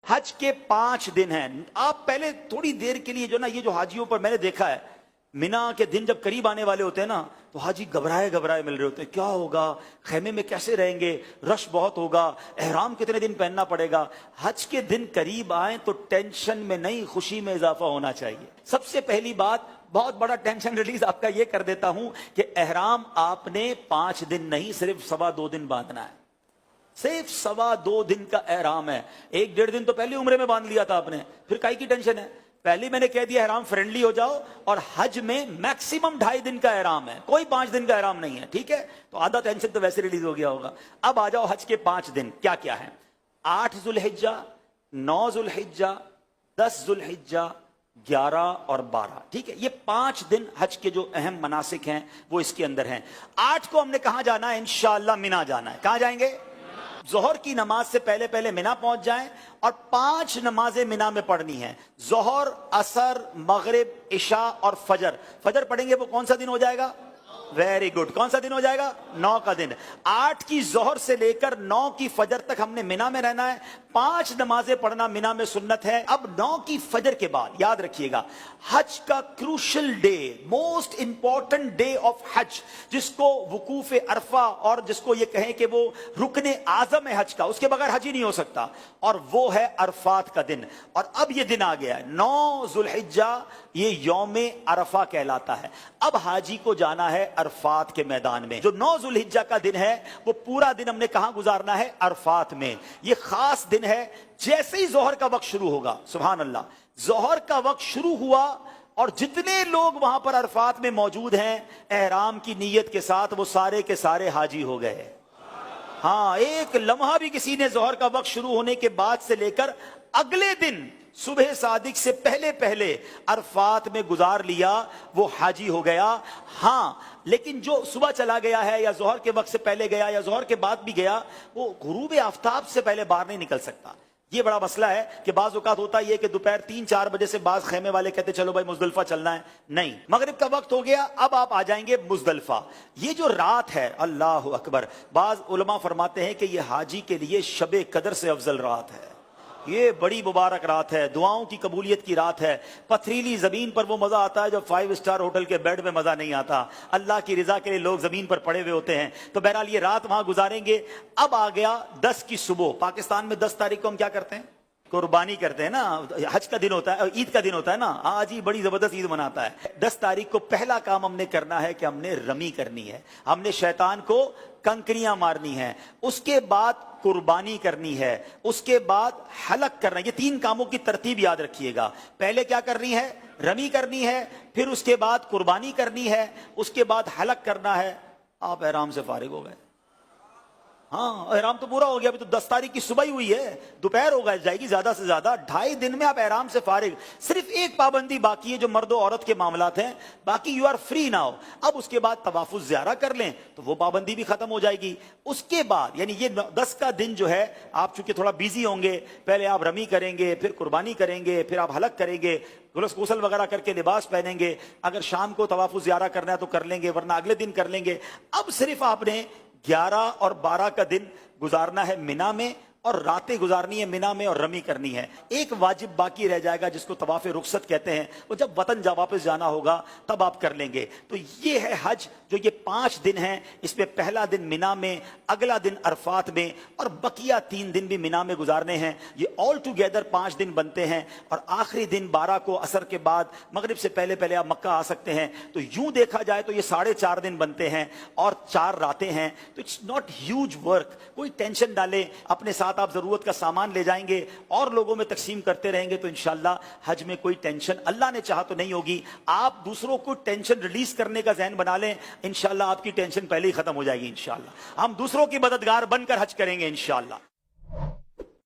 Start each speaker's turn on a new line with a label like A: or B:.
A: हज के 5 दिन हैं। आप पहले थोड़ी देर के लिए जो ना, ये जो हाजियों पर मैंने देखा है, मिना के दिन जब करीब आने वाले होते हैं ना, तो हाजी घबराए घबराए मिल रहे होते हैं, क्या होगा, खेमे में कैसे रहेंगे, रश बहुत होगा, एहराम कितने दिन पहनना पड़ेगा। हज के दिन करीब आए तो टेंशन में नहीं, खुशी में इजाफा होना चाहिए। सबसे पहली बात, बहुत बड़ा टेंशन रिलीज आपका ये कर देता हूं कि एहराम आपने 5 दिन नहीं, सिर्फ 2.25 दिन बांधना है। सिर्फ 2.25 दिन का एहराम है। 1-1.5 दिन तो पहले उम्रे में बांध लिया था आपने, फिर काई की टेंशन है। पहले मैंने कह दिया एहराम फ्रेंडली हो जाओ, और हज में मैक्सिमम 2.5 दिन का एहराम है, कोई 5 दिन का एहराम नहीं है, ठीक है। तो आधा टेंशन तो वैसे रिलीज हो गया होगा। अब आ जाओ हज के 5 दिन क्या क्या है। 8 जुल्हिज्जा, 9 जुल्हिज्जा, 10 जुल्हिज्जा, 11 और 12, ठीक है। ये 5 दिन हज के जो अहम मनासिक हैं वो इसके अंदर हैं। 8 को हमने कहां जाना है, इंशाअल्लाह मिना जाना है। कहां जाएंगे? जोहर की नमाज से पहले पहले मिना पहुंच जाएं, और 5 नमाजें मिना में पढ़नी है। जोहर, असर, मगरिब, इशा और फजर। फजर पढ़ेंगे वो कौन सा दिन हो जाएगा? वेरी गुड, कौन सा दिन हो जाएगा? 9 का दिन। 8 की जोहर से लेकर 9 की फजर तक हमने मिना में रहना है। 5 नमाजें पढ़ना मिना में सुन्नत है। अब 9 की फजर के बाद याद रखिएगा, हज का crucial day, most important day of हज, जिसको वकूफ अरफा, और जिसको ये कहें कि वो रुकने आजम है हज का, उसके बगैर हज ही नहीं हो सकता, और वो है अरफात का दिन। और अब ये दिन आ गया है 9 जुल्हिज्जा, ये यौमे अरफा कहलाता है। अब हाजी को जाना है अरफात के मैदान में। जो 9 जुल्हिज्जा का दिन है वो पूरा दिन हमने कहां गुजारना है? अरफात में। ये खास दिन है। जैसे ही जोहर का वक्त शुरू होगा, सुभान अल्लाह, जोहर का वक्त शुरू हुआ और जितने लोग वहां पर अरफात में मौजूद हैं एहराम की नीयत के साथ, वो सारे के सारे हाजी हो गए। हाँ, एक लम्हा भी किसी ने जोहर का वक्त शुरू होने के बाद से लेकर अगले दिन सुबह सादिक से पहले पहले अरफात में गुजार लिया, वो हाजी हो गया। हाँ, लेकिन जो सुबह चला गया है, या जोहर के वक्त से पहले गया, या जोहर के बाद भी गया, वो गुरूब आफ्ताब से पहले बाहर नहीं निकल सकता। ये बड़ा मसला है कि बाज़ औक़ात होता है कि दोपहर 3-4 बजे से बाज़ खेमे वाले कहते चलो भाई मुज़दलिफ़ा चलना है। नहीं, मगरिब का वक्त हो गया, अब आप आ जाएंगे मुज़दलिफ़ा। ये जो रात है, अल्लाह अकबर, बाज़ उलमा फरमाते हैं कि ये हाजी के लिए शब कदर से अफजल रात है। ये बड़ी मुबारक रात है, दुआओं की कबूलियत की रात है। पथरीली जमीन पर वो मजा आता है जो 5 स्टार होटल के बेड में मजा नहीं आता। अल्लाह की रिजा के लिए लोग जमीन पर पड़े हुए होते हैं। तो बहरहाल ये रात वहां गुजारेंगे। अब आ गया 10 की सुबह। पाकिस्तान में 10 तारीख को हम क्या करते हैं? कुर्बानी करते हैं ना। हज का दिन होता है, ईद का दिन होता है ना, आज ही बड़ी जबरदस्त ईद मनाता है। 10 तारीख को पहला काम हमने करना है कि हमने रमी करनी है, हमने शैतान को कंकरियां मारनी है, उसके बाद कुर्बानी करनी है, उसके बाद हलक करना है। ये 3 कामों की तरतीब याद रखिएगा। पहले क्या करनी है? रमी करनी है, फिर उसके बाद कुर्बानी करनी है, उसके बाद हलक करना है। आप एहराम से फारिग हो गए। हाँ, एहराम तो पूरा हो गया। अभी तो 10 तारीख की सुबह ही हुई है, दोपहर हो गई जाएगी ज्यादा से ज्यादा। 2.5 दिन में आप एहराम से फारिग। सिर्फ एक पाबंदी बाकी है जो मर्द और औरत के मामलात हैं, बाकी यू आर फ्री नाउ। अब उसके बाद तवाफुल ज़ियारा कर लें तो वो पाबंदी भी खत्म हो जाएगी। उसके बाद यानी ये 10 का दिन जो है, आप चूंकि थोड़ा बिजी होंगे, पहले आप रमी करेंगे, फिर कुर्बानी करेंगे, फिर आप हलक करेंगे, गुसल वगैरह करके लिबास पहनेंगे। अगर शाम को तवाफुल ज़ियारा करना है तो कर लेंगे, वरना अगले दिन कर लेंगे। अब सिर्फ आपने 11 और 12 का दिन गुजारना है मिना में, और रातें गुजारनी है मिना में, और रमी करनी है। एक वाजिब बाकी रह जाएगा जिसको तवाफ़े रुखसत कहते हैं, वो जब वतन वापस जाना होगा तब आप कर लेंगे। तो ये है हज, जो ये 5 दिन हैं। इसमें पहला दिन मिना में, अगला दिन अरफात में, और बकिया 3 दिन भी मिना में गुजारने हैं। ये ऑल टुगेदर 5 दिन बनते हैं। और आखिरी दिन 12 को असर के बाद मगरिब से पहले पहले आप मक्का आ सकते हैं। तो यूं देखा जाए तो ये 4.5 दिन बनते हैं और 4 रातें हैं। तो इट्स नॉट ह्यूज वर्क। कोई टेंशन डालें, अपने साथ आप जरूरत का सामान ले जाएंगे और लोगों में तकसीम करते रहेंगे तो इंशाल्लाह हज में कोई टेंशन, अल्लाह ने चाहा तो नहीं होगी। आप दूसरों को टेंशन रिलीज करने का ज़हन बना लें, इंशाल्लाह आपकी टेंशन पहले ही खत्म हो जाएगी। इंशाल्लाह हम दूसरों की मददगार बनकर हज करेंगे इंशाल्लाह।